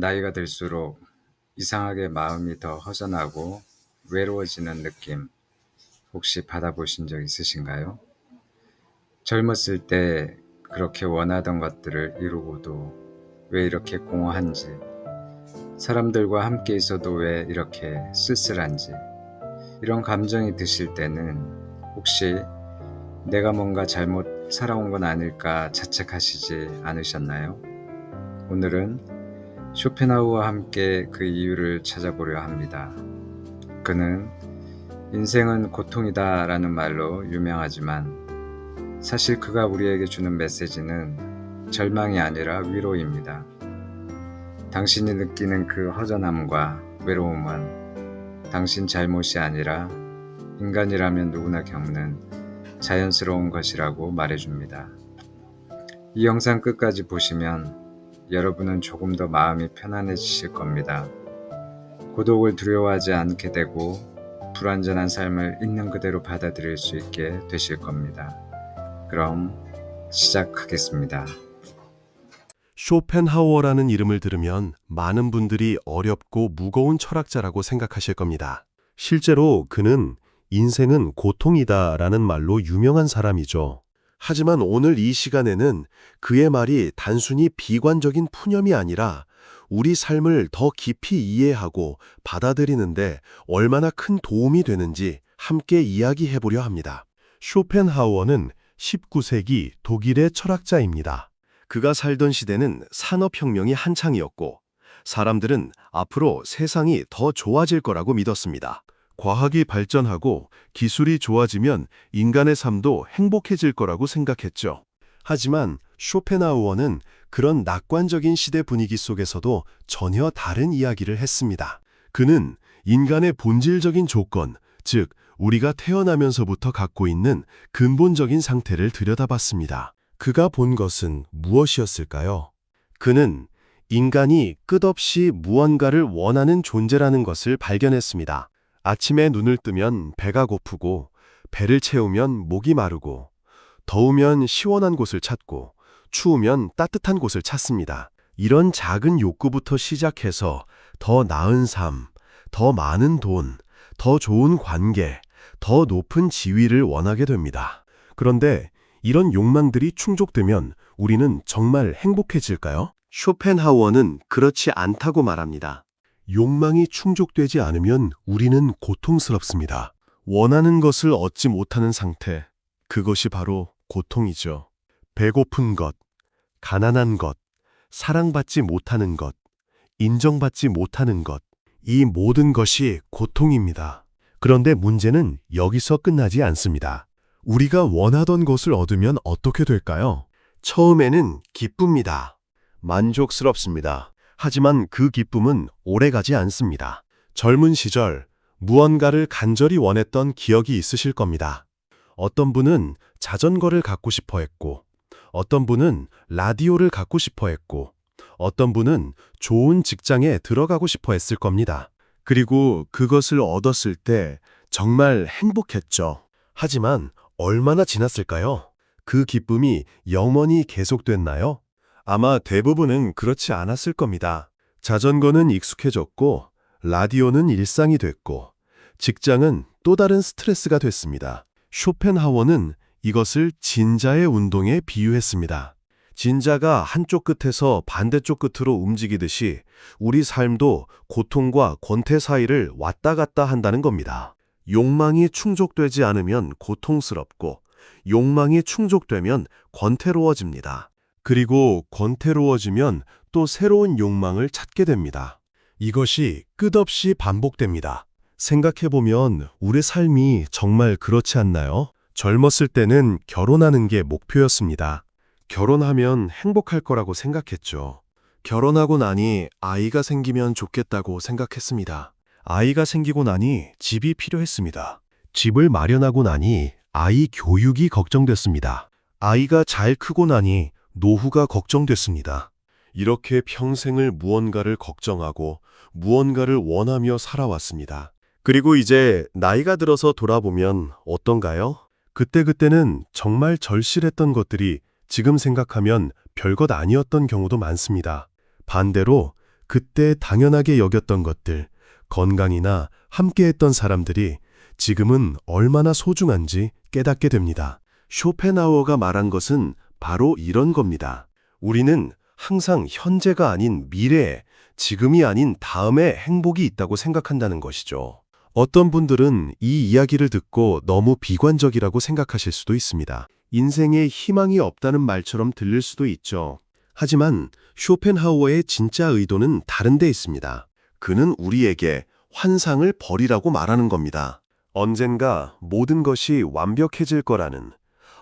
나이가 들수록 이상하게 마음이 더 허전하고 외로워지는 느낌 혹시 받아보신 적 있으신가요? 젊었을 때 그렇게 원하던 것들을 이루고도 왜 이렇게 공허한지, 사람들과 함께 있어도 왜 이렇게 쓸쓸한지, 이런 감정이 드실 때는 혹시 내가 뭔가 잘못 살아온 건 아닐까 자책하시지 않으셨나요? 오늘은 쇼펜하우어와 함께 그 이유를 찾아보려 합니다. 그는 인생은 고통이다 라는 말로 유명하지만 사실 그가 우리에게 주는 메시지는 절망이 아니라 위로입니다. 당신이 느끼는 그 허전함과 외로움은 당신 잘못이 아니라 인간이라면 누구나 겪는 자연스러운 것이라고 말해줍니다. 이 영상 끝까지 보시면 여러분은 조금 더 마음이 편안해지실 겁니다. 고독을 두려워하지 않게 되고 불완전한 삶을 있는 그대로 받아들일 수 있게 되실 겁니다. 그럼 시작하겠습니다. 쇼펜하우어라는 이름을 들으면 많은 분들이 어렵고 무거운 철학자라고 생각하실 겁니다. 실제로 그는 인생은 고통이다라는 말로 유명한 사람이죠. 하지만 오늘 이 시간에는 그의 말이 단순히 비관적인 푸념이 아니라 우리 삶을 더 깊이 이해하고 받아들이는데 얼마나 큰 도움이 되는지 함께 이야기해보려 합니다. 쇼펜하우어는 19세기 독일의 철학자입니다. 그가 살던 시대는 산업혁명이 한창이었고 사람들은 앞으로 세상이 더 좋아질 거라고 믿었습니다. 과학이 발전하고 기술이 좋아지면 인간의 삶도 행복해질 거라고 생각했죠. 하지만 쇼펜하우어는 그런 낙관적인 시대 분위기 속에서도 전혀 다른 이야기를 했습니다. 그는 인간의 본질적인 조건, 즉 우리가 태어나면서부터 갖고 있는 근본적인 상태를 들여다봤습니다. 그가 본 것은 무엇이었을까요? 그는 인간이 끝없이 무언가를 원하는 존재라는 것을 발견했습니다. 아침에 눈을 뜨면 배가 고프고, 배를 채우면 목이 마르고, 더우면 시원한 곳을 찾고, 추우면 따뜻한 곳을 찾습니다. 이런 작은 욕구부터 시작해서 더 나은 삶, 더 많은 돈, 더 좋은 관계, 더 높은 지위를 원하게 됩니다. 그런데 이런 욕망들이 충족되면 우리는 정말 행복해질까요? 쇼펜하우어는 그렇지 않다고 말합니다. 욕망이 충족되지 않으면 우리는 고통스럽습니다. 원하는 것을 얻지 못하는 상태, 그것이 바로 고통이죠. 배고픈 것, 가난한 것, 사랑받지 못하는 것, 인정받지 못하는 것, 이 모든 것이 고통입니다. 그런데 문제는 여기서 끝나지 않습니다. 우리가 원하던 것을 얻으면 어떻게 될까요? 처음에는 기쁩니다. 만족스럽습니다. 하지만 그 기쁨은 오래가지 않습니다. 젊은 시절 무언가를 간절히 원했던 기억이 있으실 겁니다. 어떤 분은 자전거를 갖고 싶어 했고, 어떤 분은 라디오를 갖고 싶어 했고, 어떤 분은 좋은 직장에 들어가고 싶어 했을 겁니다. 그리고 그것을 얻었을 때 정말 행복했죠. 하지만 얼마나 지났을까요? 그 기쁨이 영원히 계속됐나요? 아마 대부분은 그렇지 않았을 겁니다. 자전거는 익숙해졌고, 라디오는 일상이 됐고, 직장은 또 다른 스트레스가 됐습니다. 쇼펜하우어는 이것을 진자의 운동에 비유했습니다. 진자가 한쪽 끝에서 반대쪽 끝으로 움직이듯이 우리 삶도 고통과 권태 사이를 왔다 갔다 한다는 겁니다. 욕망이 충족되지 않으면 고통스럽고, 욕망이 충족되면 권태로워집니다. 그리고 권태로워지면 또 새로운 욕망을 찾게 됩니다. 이것이 끝없이 반복됩니다. 생각해보면 우리 삶이 정말 그렇지 않나요? 젊었을 때는 결혼하는 게 목표였습니다. 결혼하면 행복할 거라고 생각했죠. 결혼하고 나니 아이가 생기면 좋겠다고 생각했습니다. 아이가 생기고 나니 집이 필요했습니다. 집을 마련하고 나니 아이 교육이 걱정됐습니다. 아이가 잘 크고 나니 노후가 걱정됐습니다. 이렇게 평생을 무언가를 걱정하고 무언가를 원하며 살아왔습니다. 그리고 이제 나이가 들어서 돌아보면 어떤가요? 그때는 정말 절실했던 것들이 지금 생각하면 별것 아니었던 경우도 많습니다. 반대로 그때 당연하게 여겼던 것들, 건강이나 함께했던 사람들이 지금은 얼마나 소중한지 깨닫게 됩니다. 쇼펜하우어가 말한 것은 바로 이런 겁니다. 우리는 항상 현재가 아닌 미래에, 지금이 아닌 다음에 행복이 있다고 생각한다는 것이죠. 어떤 분들은 이 이야기를 듣고 너무 비관적이라고 생각하실 수도 있습니다. 인생에 희망이 없다는 말처럼 들릴 수도 있죠. 하지만 쇼펜하우어의 진짜 의도는 다른 데 있습니다. 그는 우리에게 환상을 버리라고 말하는 겁니다. 언젠가 모든 것이 완벽해질 거라는,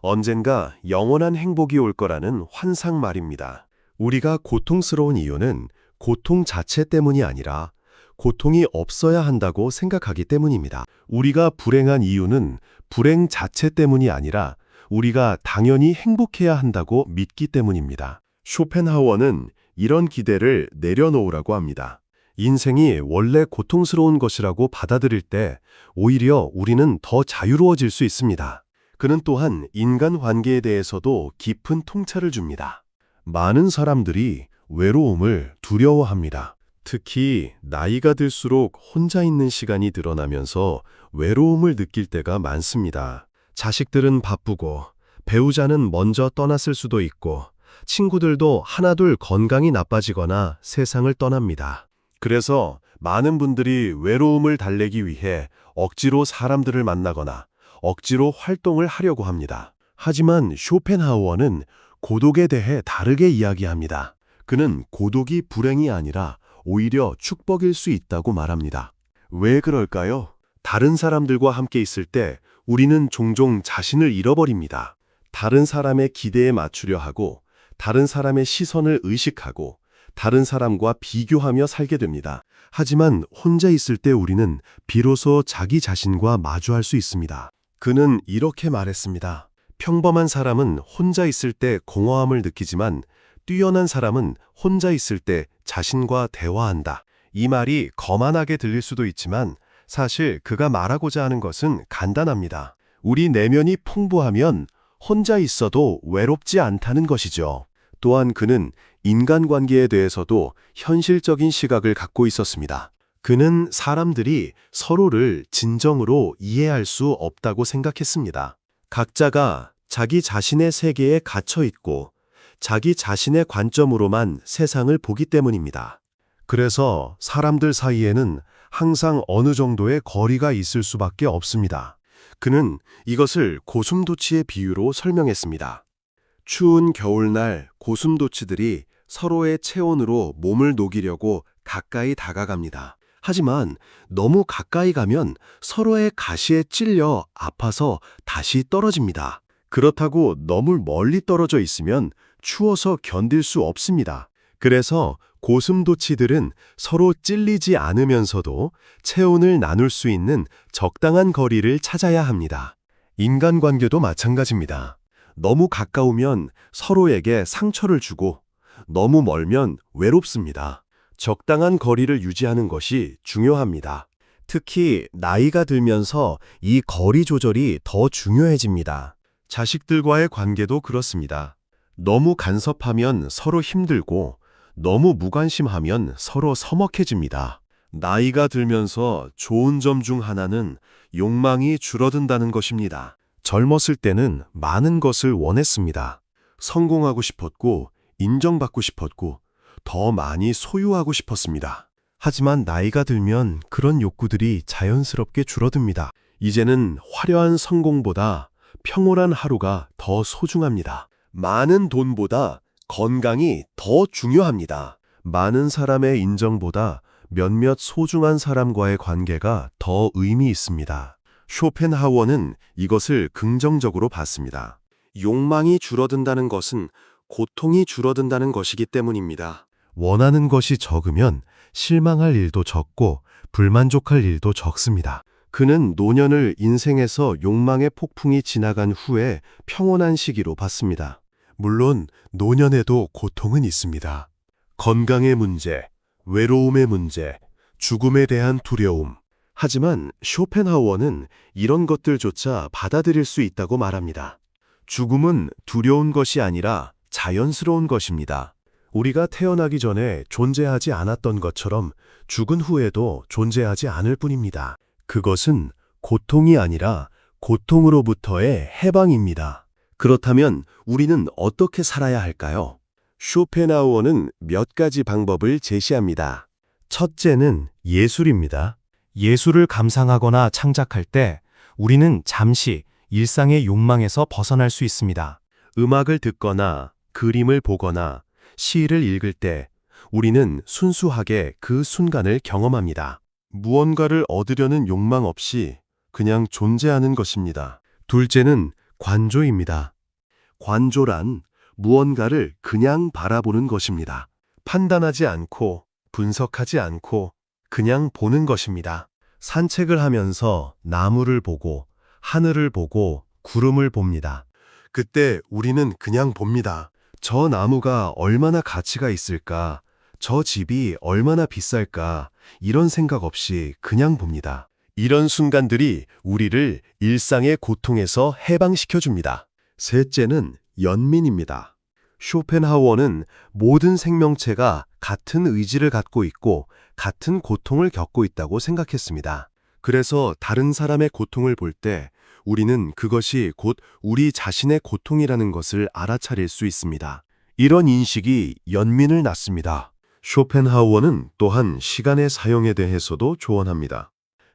언젠가 영원한 행복이 올 거라는 환상 말입니다. 우리가 고통스러운 이유는 고통 자체 때문이 아니라 고통이 없어야 한다고 생각하기 때문입니다. 우리가 불행한 이유는 불행 자체 때문이 아니라 우리가 당연히 행복해야 한다고 믿기 때문입니다. 쇼펜하우어는 이런 기대를 내려놓으라고 합니다. 인생이 원래 고통스러운 것이라고 받아들일 때 오히려 우리는 더 자유로워질 수 있습니다. 그는 또한 인간관계에 대해서도 깊은 통찰을 줍니다. 많은 사람들이 외로움을 두려워합니다. 특히 나이가 들수록 혼자 있는 시간이 늘어나면서 외로움을 느낄 때가 많습니다. 자식들은 바쁘고 배우자는 먼저 떠났을 수도 있고 친구들도 하나둘 건강이 나빠지거나 세상을 떠납니다. 그래서 많은 분들이 외로움을 달래기 위해 억지로 사람들을 만나거나 억지로 활동을 하려고 합니다. 하지만 쇼펜하우어는 고독에 대해 다르게 이야기합니다. 그는 고독이 불행이 아니라 오히려 축복일 수 있다고 말합니다. 왜 그럴까요? 다른 사람들과 함께 있을 때 우리는 종종 자신을 잃어버립니다. 다른 사람의 기대에 맞추려 하고, 다른 사람의 시선을 의식하고, 다른 사람과 비교하며 살게 됩니다. 하지만 혼자 있을 때 우리는 비로소 자기 자신과 마주할 수 있습니다. 그는 이렇게 말했습니다. 평범한 사람은 혼자 있을 때 공허함을 느끼지만 뛰어난 사람은 혼자 있을 때 자신과 대화한다. 이 말이 거만하게 들릴 수도 있지만 사실 그가 말하고자 하는 것은 간단합니다. 우리 내면이 풍부하면 혼자 있어도 외롭지 않다는 것이죠. 또한 그는 인간관계에 대해서도 현실적인 시각을 갖고 있었습니다. 그는 사람들이 서로를 진정으로 이해할 수 없다고 생각했습니다. 각자가 자기 자신의 세계에 갇혀 있고 자기 자신의 관점으로만 세상을 보기 때문입니다. 그래서 사람들 사이에는 항상 어느 정도의 거리가 있을 수밖에 없습니다. 그는 이것을 고슴도치의 비유로 설명했습니다. 추운 겨울날 고슴도치들이 서로의 체온으로 몸을 녹이려고 가까이 다가갑니다. 하지만 너무 가까이 가면 서로의 가시에 찔려 아파서 다시 떨어집니다. 그렇다고 너무 멀리 떨어져 있으면 추워서 견딜 수 없습니다. 그래서 고슴도치들은 서로 찔리지 않으면서도 체온을 나눌 수 있는 적당한 거리를 찾아야 합니다. 인간관계도 마찬가지입니다. 너무 가까우면 서로에게 상처를 주고 너무 멀면 외롭습니다. 적당한 거리를 유지하는 것이 중요합니다. 특히 나이가 들면서 이 거리 조절이 더 중요해집니다. 자식들과의 관계도 그렇습니다. 너무 간섭하면 서로 힘들고 너무 무관심하면 서로 서먹해집니다. 나이가 들면서 좋은 점 중 하나는 욕망이 줄어든다는 것입니다. 젊었을 때는 많은 것을 원했습니다. 성공하고 싶었고, 인정받고 싶었고, 더 많이 소유하고 싶었습니다. 하지만 나이가 들면 그런 욕구들이 자연스럽게 줄어듭니다. 이제는 화려한 성공보다 평온한 하루가 더 소중합니다. 많은 돈보다 건강이 더 중요합니다. 많은 사람의 인정보다 몇몇 소중한 사람과의 관계가 더 의미 있습니다. 쇼펜하우어는 이것을 긍정적으로 봤습니다. 욕망이 줄어든다는 것은 고통이 줄어든다는 것이기 때문입니다. 원하는 것이 적으면 실망할 일도 적고 불만족할 일도 적습니다. 그는 노년을 인생에서 욕망의 폭풍이 지나간 후에 평온한 시기로 봤습니다. 물론 노년에도 고통은 있습니다. 건강의 문제, 외로움의 문제, 죽음에 대한 두려움. 하지만 쇼펜하우어는 이런 것들조차 받아들일 수 있다고 말합니다. 죽음은 두려운 것이 아니라 자연스러운 것입니다. 우리가 태어나기 전에 존재하지 않았던 것처럼 죽은 후에도 존재하지 않을 뿐입니다. 그것은 고통이 아니라 고통으로부터의 해방입니다. 그렇다면 우리는 어떻게 살아야 할까요? 쇼펜하우어는 몇 가지 방법을 제시합니다. 첫째는 예술입니다. 예술을 감상하거나 창작할 때 우리는 잠시 일상의 욕망에서 벗어날 수 있습니다. 음악을 듣거나 그림을 보거나 시를 읽을 때 우리는 순수하게 그 순간을 경험합니다. 무언가를 얻으려는 욕망 없이 그냥 존재하는 것입니다. 둘째는 관조입니다. 관조란 무언가를 그냥 바라보는 것입니다. 판단하지 않고 분석하지 않고 그냥 보는 것입니다. 산책을 하면서 나무를 보고 하늘을 보고 구름을 봅니다. 그때 우리는 그냥 봅니다. 저 나무가 얼마나 가치가 있을까? 저 집이 얼마나 비쌀까? 이런 생각 없이 그냥 봅니다. 이런 순간들이 우리를 일상의 고통에서 해방시켜줍니다. 셋째는 연민입니다. 쇼펜하우어는 모든 생명체가 같은 의지를 갖고 있고 같은 고통을 겪고 있다고 생각했습니다. 그래서 다른 사람의 고통을 볼 때 우리는 그것이 곧 우리 자신의 고통이라는 것을 알아차릴 수 있습니다. 이런 인식이 연민을 낳습니다. 쇼펜하우어는 또한 시간의 사용에 대해서도 조언합니다.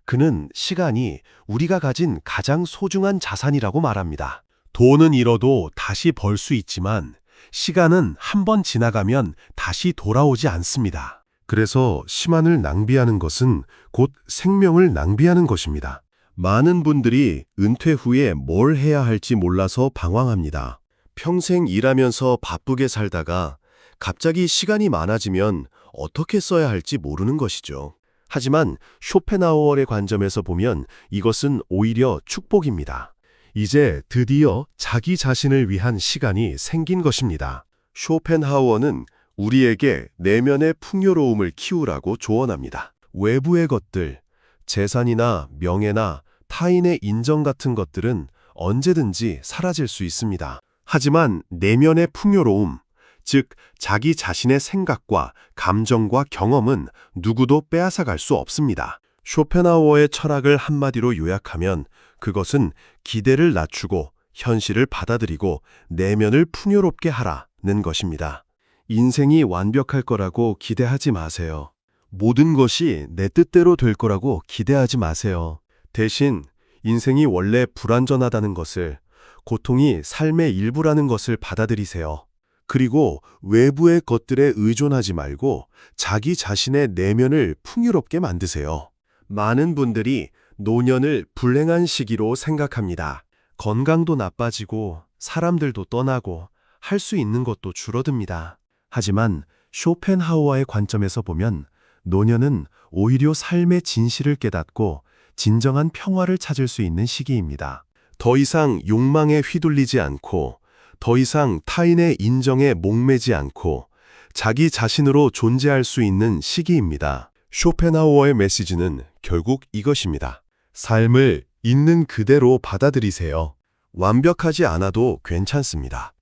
그는 시간이 우리가 가진 가장 소중한 자산이라고 말합니다. 돈은 잃어도 다시 벌 수 있지만 시간은 한 번 지나가면 다시 돌아오지 않습니다. 그래서 시간을 낭비하는 것은 곧 생명을 낭비하는 것입니다. 많은 분들이 은퇴 후에 뭘 해야 할지 몰라서 방황합니다. 평생 일하면서 바쁘게 살다가 갑자기 시간이 많아지면 어떻게 써야 할지 모르는 것이죠. 하지만 쇼펜하우어의 관점에서 보면 이것은 오히려 축복입니다. 이제 드디어 자기 자신을 위한 시간이 생긴 것입니다. 쇼펜하우어는 우리에게 내면의 풍요로움을 키우라고 조언합니다. 외부의 것들, 재산이나 명예나 타인의 인정 같은 것들은 언제든지 사라질 수 있습니다. 하지만 내면의 풍요로움, 즉 자기 자신의 생각과 감정과 경험은 누구도 빼앗아갈 수 없습니다. 쇼펜하우어의 철학을 한마디로 요약하면 그것은 기대를 낮추고 현실을 받아들이고 내면을 풍요롭게 하라는 것입니다. 인생이 완벽할 거라고 기대하지 마세요. 모든 것이 내 뜻대로 될 거라고 기대하지 마세요. 대신 인생이 원래 불완전하다는 것을, 고통이 삶의 일부라는 것을 받아들이세요. 그리고 외부의 것들에 의존하지 말고 자기 자신의 내면을 풍요롭게 만드세요. 많은 분들이 노년을 불행한 시기로 생각합니다. 건강도 나빠지고 사람들도 떠나고 할 수 있는 것도 줄어듭니다. 하지만 쇼펜하우어의 관점에서 보면 노년은 오히려 삶의 진실을 깨닫고 진정한 평화를 찾을 수 있는 시기입니다. 더 이상 욕망에 휘둘리지 않고 더 이상 타인의 인정에 목매지 않고 자기 자신으로 존재할 수 있는 시기입니다. 쇼펜하우어의 메시지는 결국 이것입니다. 삶을 있는 그대로 받아들이세요. 완벽하지 않아도 괜찮습니다.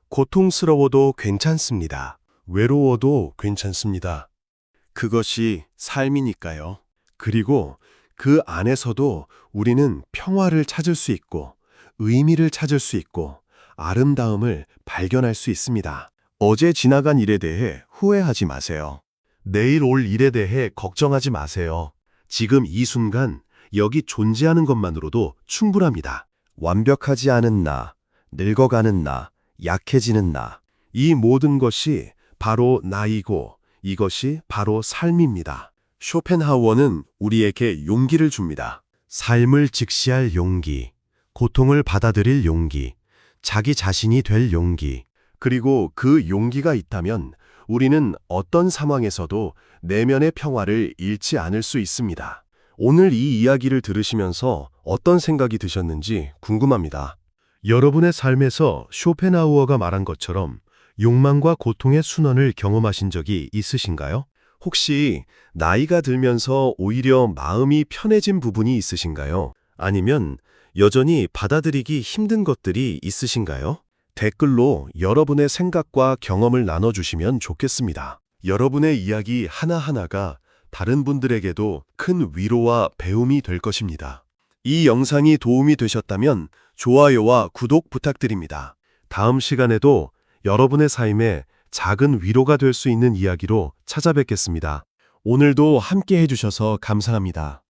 고통스러워도 괜찮습니다. 외로워도 괜찮습니다. 그것이 삶이니까요. 그리고 그 안에서도 우리는 평화를 찾을 수 있고 의미를 찾을 수 있고 아름다움을 발견할 수 있습니다. 어제 지나간 일에 대해 후회하지 마세요. 내일 올 일에 대해 걱정하지 마세요. 지금 이 순간 여기 존재하는 것만으로도 충분합니다. 완벽하지 않은 나, 늙어가는 나, 약해지는 나, 이 모든 것이 바로 나이고 이것이 바로 삶입니다. 쇼펜하우어는 우리에게 용기를 줍니다. 삶을 직시할 용기, 고통을 받아들일 용기, 자기 자신이 될 용기, 그리고 그 용기가 있다면 우리는 어떤 상황에서도 내면의 평화를 잃지 않을 수 있습니다. 오늘 이 이야기를 들으시면서 어떤 생각이 드셨는지 궁금합니다. 여러분의 삶에서 쇼펜하우어가 말한 것처럼 욕망과 고통의 순환을 경험하신 적이 있으신가요? 혹시 나이가 들면서 오히려 마음이 편해진 부분이 있으신가요? 아니면 여전히 받아들이기 힘든 것들이 있으신가요? 댓글로 여러분의 생각과 경험을 나눠주시면 좋겠습니다. 여러분의 이야기 하나하나가 다른 분들에게도 큰 위로와 배움이 될 것입니다. 이 영상이 도움이 되셨다면 좋아요와 구독 부탁드립니다. 다음 시간에도 여러분의 삶에 작은 위로가 될 수 있는 이야기로 찾아뵙겠습니다. 오늘도 함께 해주셔서 감사합니다.